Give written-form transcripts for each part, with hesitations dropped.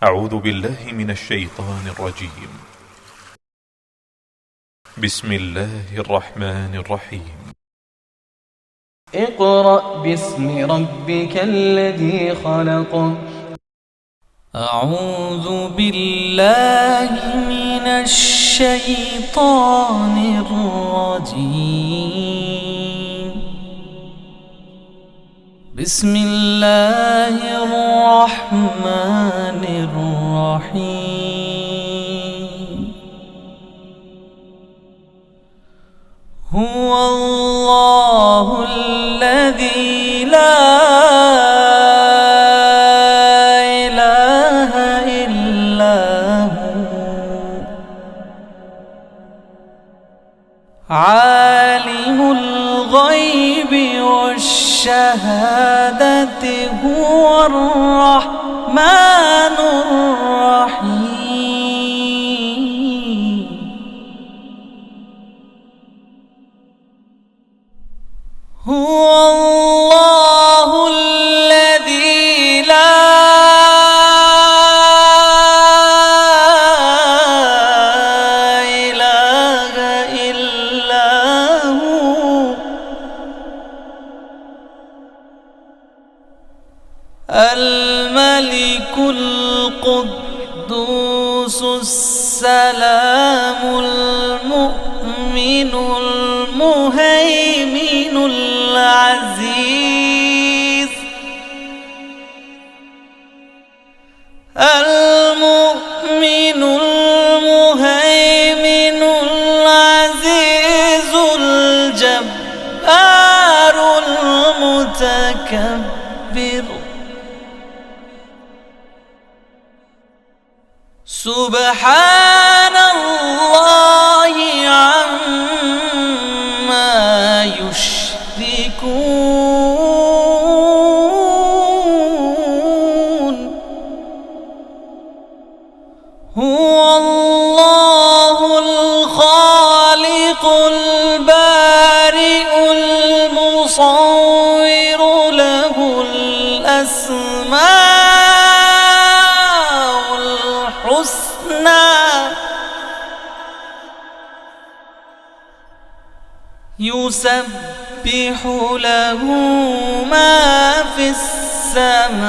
أعوذ بالله من الشيطان الرجيم. بسم الله الرحمن الرحيم. اقرأ باسم ربك الذي خلق. أعوذ بالله من الشيطان الرجيم. بسم الله الرحمن الرحيم. هو الله الذي لا إله إلا هو عالم الغيب والشهادة هو الرحمن الرحيم. هو الله الذي لا إله إلا هو الملك القدوس السلام المؤمن المهيمن العزيز المؤمن المهيمن العزيز الجبار المتكبر. سبحان الله عما يشركون. هو الله الخالق البارئ المصور له الأسماء الحسنى يسبح له ما في السماوات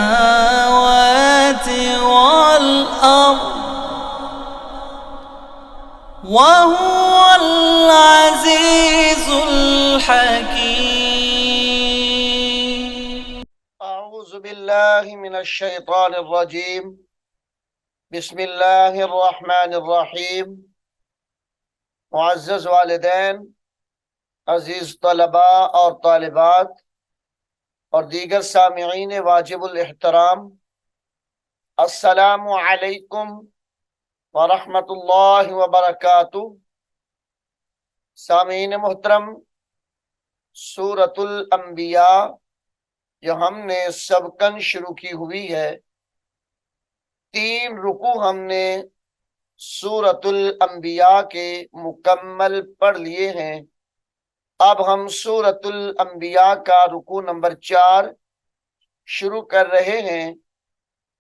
والأرض وهو العزيز الحكيم. أعوذ بالله من الشيطان الرجيم. بسم الله الرحمن الرحيم. मुअज़्ज़ज़ वालिदैन, अजीज तलबा और तालिबात और दीगर सामिईन वाजिबुल एहतराम, अस्सलामु अलैकुम व रहमतुल्लाहि व बरकातुहू। सामिईन मोहतरम, सूरतुल अंबिया जो हमने सबकन शुरू की हुई है, 3 रुकू हमने सूरतुल अंबिया के मुकम्मल पढ़ लिए हैं। अब हम सूरतुल अंबिया का रुकू नंबर 4 शुरू कर रहे हैं,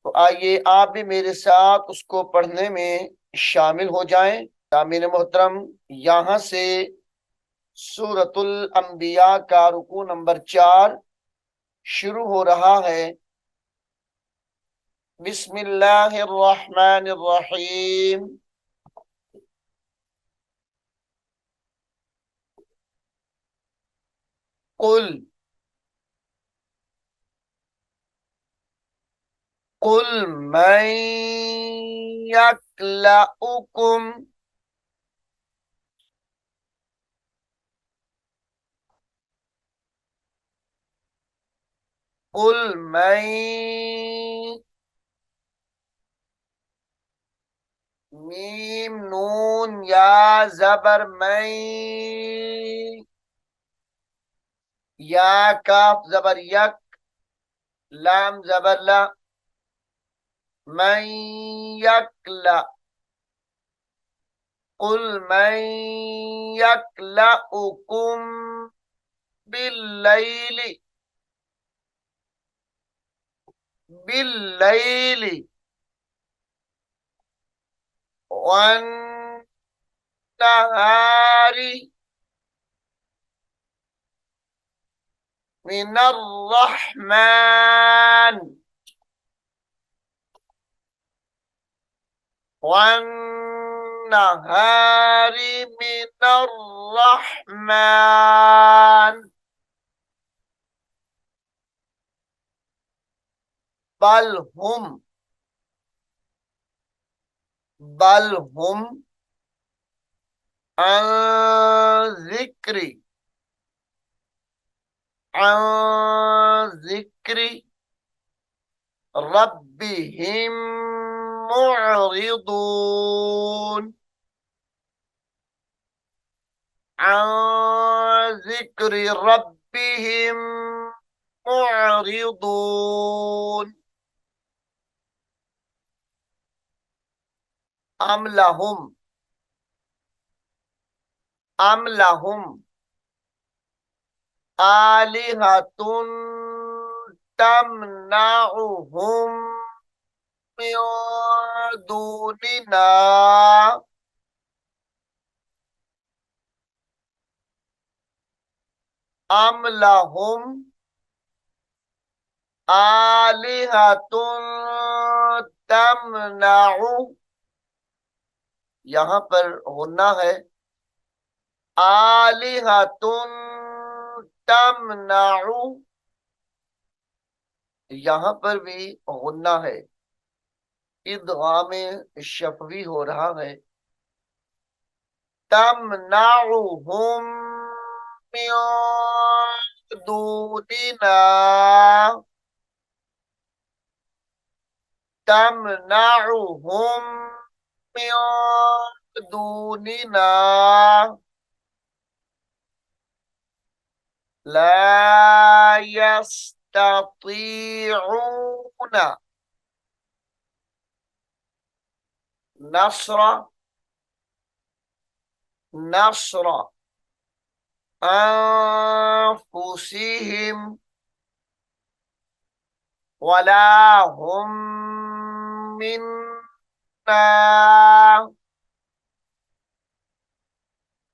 तो आइए आप भी मेरे साथ उसको पढ़ने में शामिल हो जाएं। सामिन मोहतरम, यहाँ से सूरतुल अंबिया का रुकू नंबर 4 शुरू हो रहा है। बिस्मिल्लाहिर्रहमानिर्रहीम। कुल कुल मैं यक्लउकुम कुल मैं मीम नून या जबर मैं, या काफ जबर यक, लाम जबर ला, मैं यक्ला। कुल मैं यक्लउकुम बिल्लैली बिल्लैली والنهار من الرحمن والنهار من الرحمن बल हम जिक्री रब्बिहिम मुअरिदून जिक्री रब्बिहिम मुअरिदून अम लहुम आलिहतुन तमनउहुम मिन दूनिना अम लहुम आलिहतुन तमनउ, यहाँ पर होना है आलिहतुन तमनउ, यहाँ पर भी होना है, इदगाम शफवी हो रहा है। तमनउहुम मिन दूनिना तमनउहुम मिन दूनिना ला यस्ततीऊन नस्र अनफुसिहिम वला हुम मिन्ना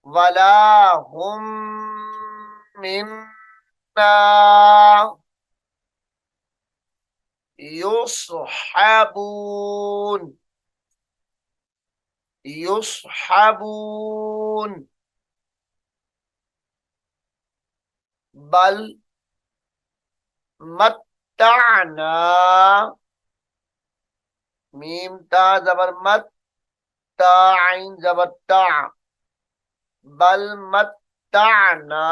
वला हुम मिन्ना युस्हबून बल मत्ताना मीम ता जबर मत ता आइन जबर ता बल मत्ताना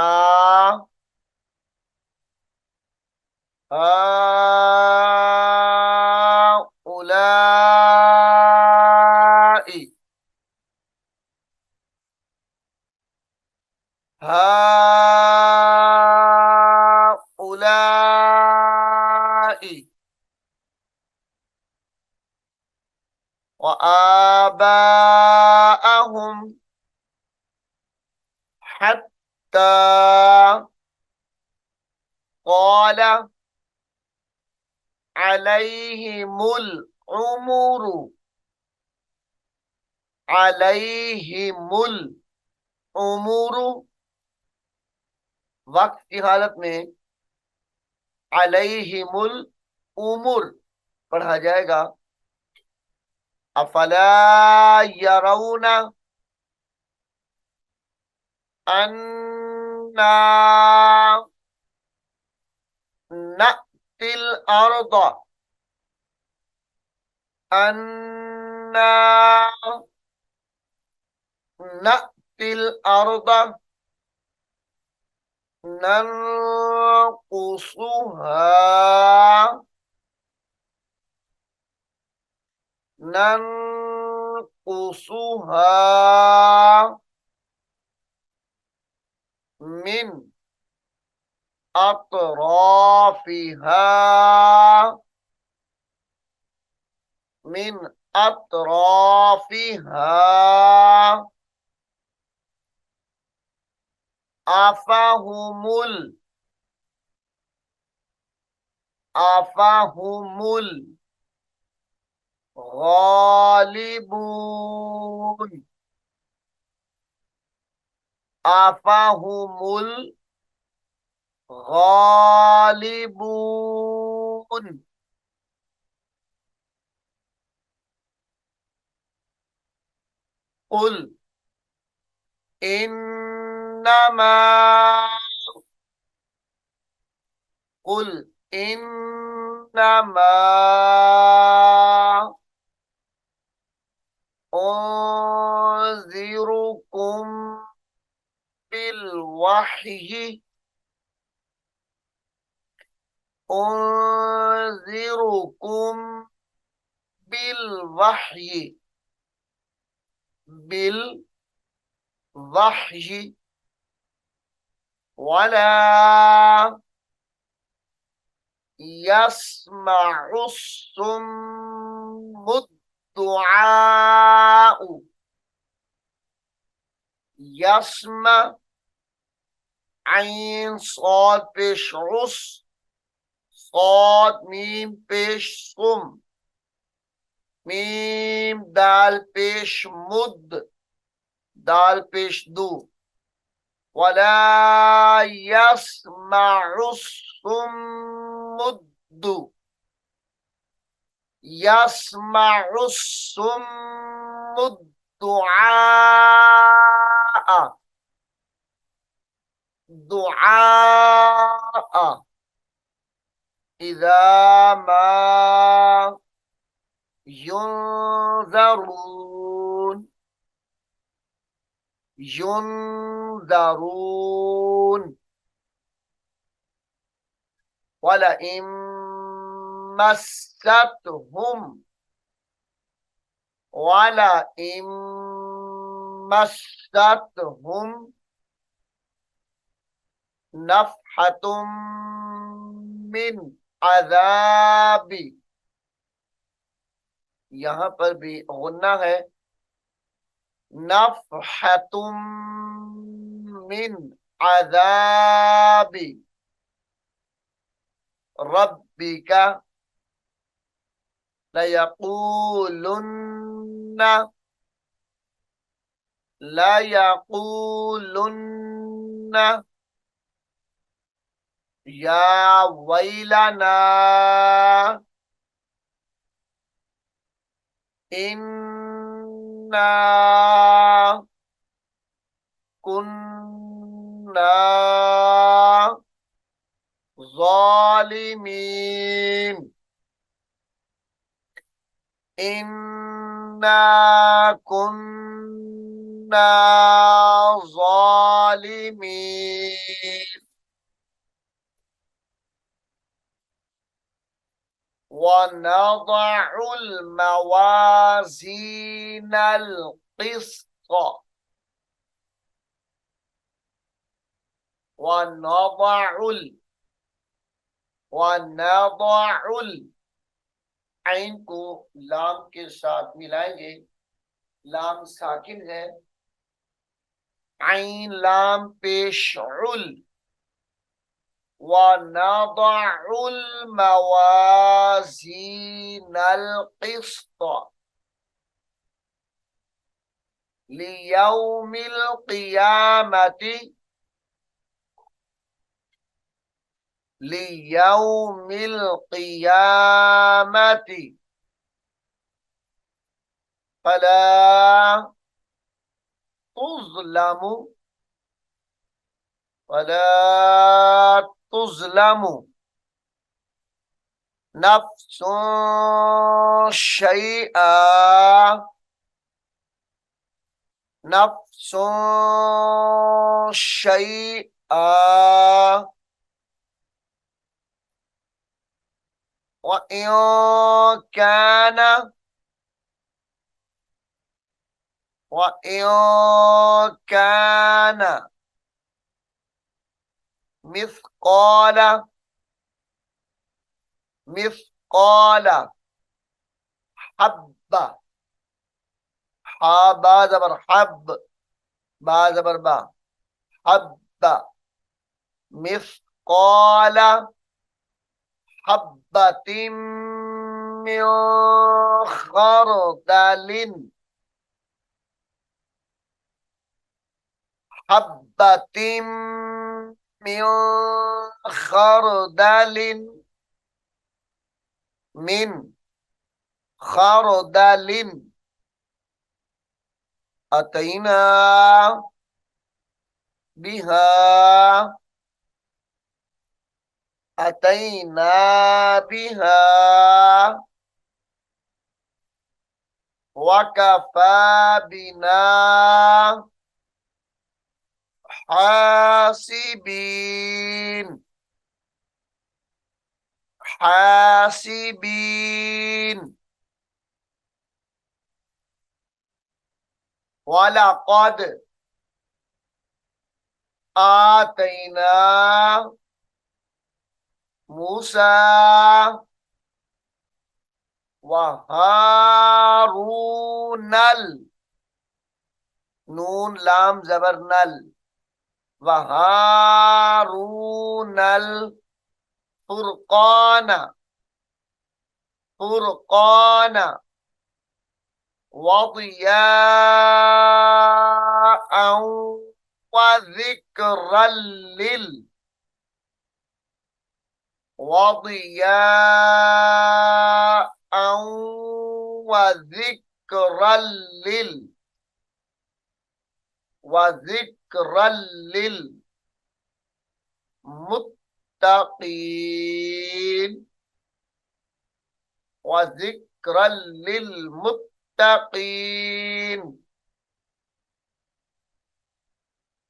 हाउलाई व आबाअहुम हत्ता क़ाल अलैहिमुल उमुरु वक्त की हालत में अलैहिमुल उमुर पढ़ा जाएगा। अफला यरौना अन्ना नअतिल अर्द अन्ना नअतिल अर्द ननकुसुहा मिन अतराफिहा आफाहुमुल गालिबून आफाहुमुल गालिबून। कुल इन्नमा कुल इन्नमा उन्ज़िरुकुम बिल वही उन्ज़िरुकुम बिल वही बिल वही वला यस्मउ सुम्मु दुआ। यस्मा आइन सौद पेश उस, सौद मीम पेश सुम, मीम दाल पेश मुद, दाल पेश दू। वला यस्मउ सुम्मुद्दु, यस्मउ सुम्मुद्दुआ, दुआ इज़ा मा युनज़रून, युनज़रून। वला इम मस्सतहुम, वला इम मस्सतहुम नफ़हतुम मिन अज़ाबी। यहां पर भी गुन्ना है। नफ़हतुम मिन अज़ाबी रब्बिका लयक़ूलुन्ना लयक़ूलुन्ना या वैलना इन्ना कुन्ना ज़ालिमीन, इन्ना कुन्ना ज़ालिमीन। वनज़अुल मवाज़ीनल क़िस्त, वनज़अुल वनज़अुल आइन को लाम के साथ मिलाएंगे। लाम साकिन है, आइन लाम पेश उल। वनज़अुल मवाज़ीनल क़िस्त लियौमिल क़ियामति, लियौमिल क़ियामति फला तुज़लमु, फला तुज़लमु नफ्सुन शैआ, नफ्सुन शैआ वइन कान मिस्क़ाल मिस्क़ाल हब्बा, हा बा ज़बर हब, बा ज़बर बा, हब्बा मिस्क़ाल हब्बतिम मिन खरदलिन, हब्बतिम मिन खरदलिन, मिन खरदलिन, अतैना बिहा, अतैना बिहा, वकफा बिना हासिबीन, हासिबीन, वलक़द आतैना मूसा व हारूनल, नून लाम जबर नल, व हारूनल फुरक़ाना, फुरक़ाना, वज़ियाअन व ज़िक्रल लिल, वज़ियाअन व ज़िक्रल लिल, व ज़िक्रल लिल मुत्तक़ीन, व ज़िक्रल लिल मुत्तक़ीन,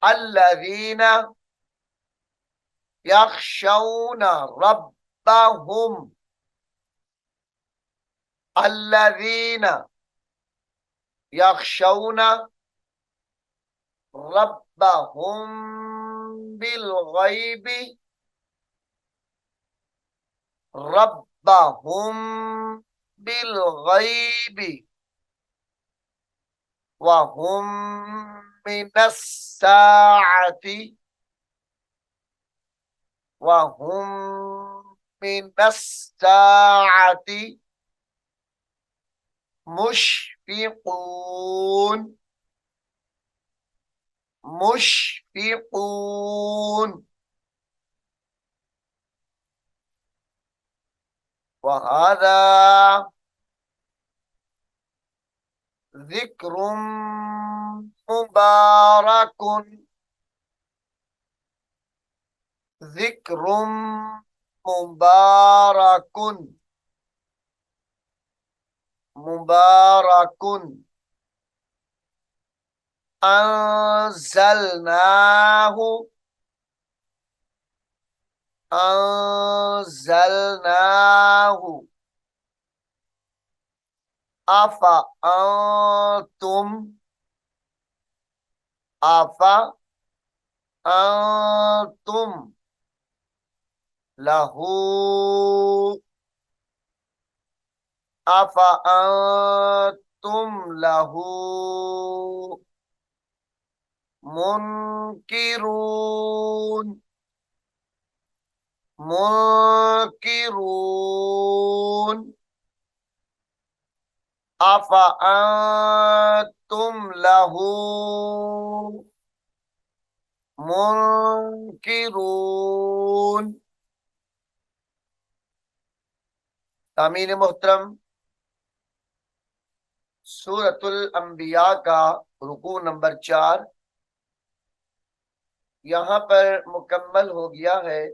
अल्लज़ीना यख़शौना रब्बहुम, अल्लज़ीना यख़शौना रब्बहुम बिलग़ैबि, रब्बहुम बिलग़ैबि, वहुम मिनस्साअति, वहुम मिनस्साअति मुश्फिक़ून, मुश्फिक़ून, वहाज़ा ज़िक्रुम मुबारकुन, ज़िक्रुम मुबारकुन, मुबारकुन, अंज़लनाहु, अंज़लनाहु, अफ़ा अंतुम, अफ़ा अंतुम लहू, अफ़ा अंतुम लहू मुनकिरून, मुनकिरून, अफ़ा अंतुम लहू मुनकिरून। तामीन मोहतरम, सूरतुल अंबिया का रुकू नंबर 4 यहाँ पर मुकम्मल हो गया है।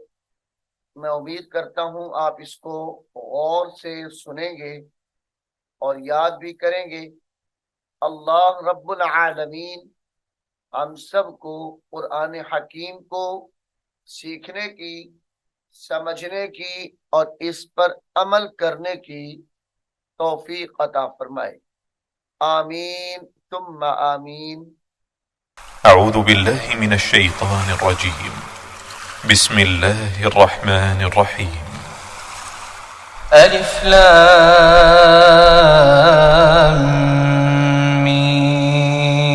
मैं उम्मीद करता हूँ आप इसको गौर से सुनेंगे और याद भी करेंगे। अल्लाह रब्बुल आलमीन हम सबको कुरान हकीम को सीखने की, समझने की और इस पर अमल करने की तौफीक अता फरमाए। आमीन तुम्मा आमीन। أعوذ بالله من الشيطان الرجيم بسم الله الرحمن الرحيم ألف لام ميم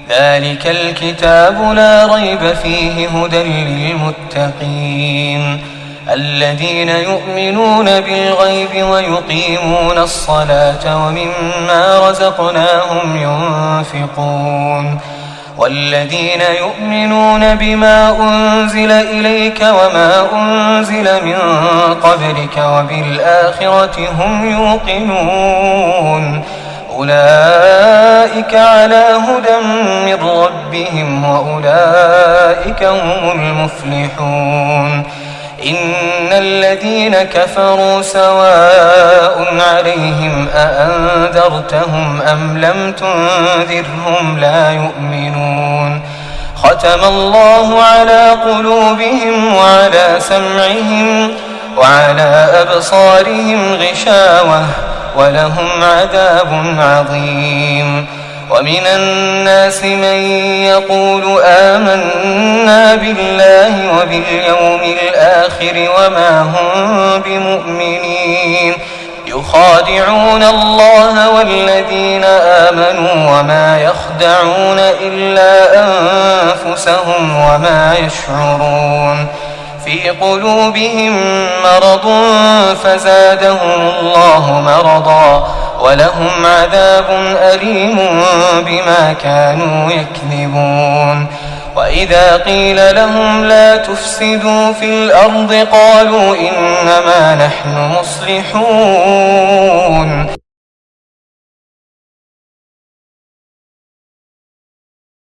ذلك الكتاب لا ريب فيه هدى للمتقين الذين يؤمنون بالغيب ويقيمون الصلاة ومما رزقناهم ينفقون والذين يؤمنون بما أنزل إليك وما أنزل من قبلك وبالآخرة هم يوقنون أولئك على هدى من ربهم وأولئك هم المفلحون إن الذين كفروا سواء عليهم أأنذرتهم أم لم تنذرهم لا يؤمنون ختم الله على قلوبهم وعلى سمعهم وعلى أبصارهم غشاوة ولهم عذاب عظيم ومن الناس من يقول آمنا بالله وباليوم الآخر وما هم بمؤمنين يخادعون الله والذين آمنوا وما يخدعون إلا أنفسهم وما يشعرون في قلوبهم مرض فزادهم الله مرضا ولهم عذاب أليم بما كانوا يكذبون وإذا قيل لهم لا تفسدوا في الأرض قالوا إنما نحن مصلحون